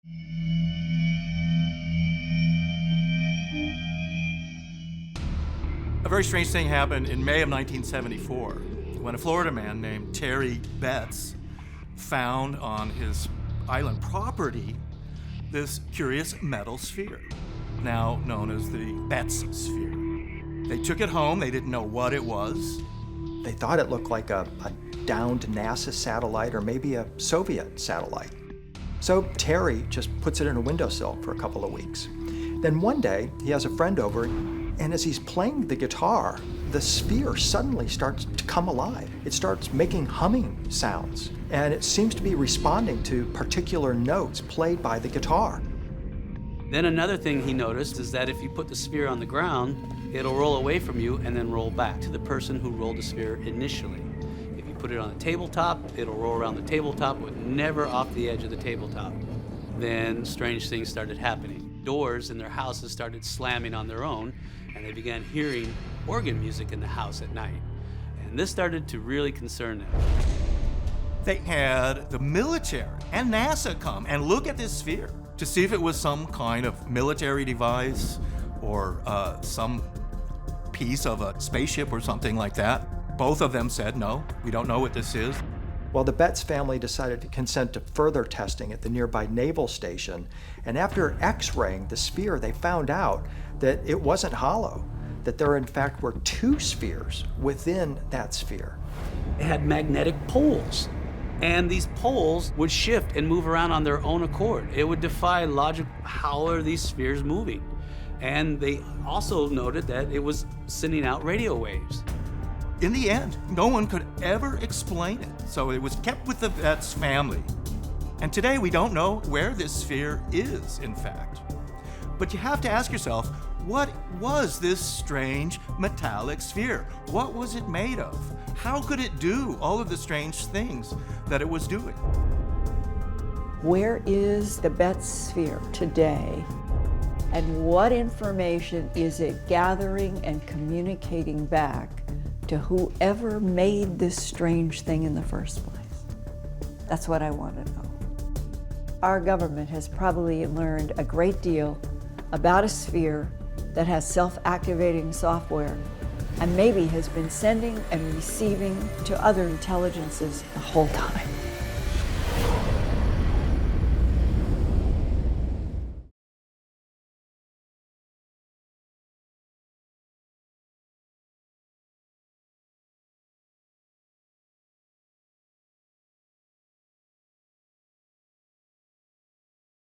A very strange thing happened in May of 1974 when a Florida man named Terry Betz found on his island property this curious metal sphere, now known as the Betz sphere. They took it home. They didn't know what it was. They thought it looked like a downed NASA satellite or maybe a Soviet satellite. So Terry just puts it in a windowsill for a couple of weeks. Then one day, he has a friend over, and as he's playing the guitar, the sphere suddenly starts to come alive. It starts making humming sounds, and it seems to be responding to particular notes played by the guitar. Then another thing he noticed is that if you put the sphere on the ground, it'll roll away from you and then roll back to the person who rolled the sphere initially. If you put it on the tabletop, it'll roll around the tabletop, but never off the edge of the tabletop. Then strange things started happening. Doors in their houses started slamming on their own, and they began hearing organ music in the house at night. And this started to really concern them. They had the military and NASA come and look at this sphere to see if it was some kind of military device or some piece of a spaceship or something like that. Both of them said, no, we don't know what this is. Well, the Betz family decided to consent to further testing at the nearby naval station, and after X-raying the sphere, they found out that it wasn't hollow, that there in fact were two spheres within that sphere. It had magnetic poles, and these poles would shift and move around on their own accord. It would defy logic. How are these spheres moving? And they also noted that it was sending out radio waves. In the end, no one could ever explain it, so it was kept with the Betz family. And today we don't know where this sphere is, in fact. But you have to ask yourself, what was this strange metallic sphere? What was it made of? How could it do all of the strange things that it was doing? Where is the Betz sphere today? And what information is it gathering and communicating back to whoever made this strange thing in the first place? That's what I want to know. Our government has probably learned a great deal about a sphere that has self-activating software and maybe has been sending and receiving to other intelligences the whole time.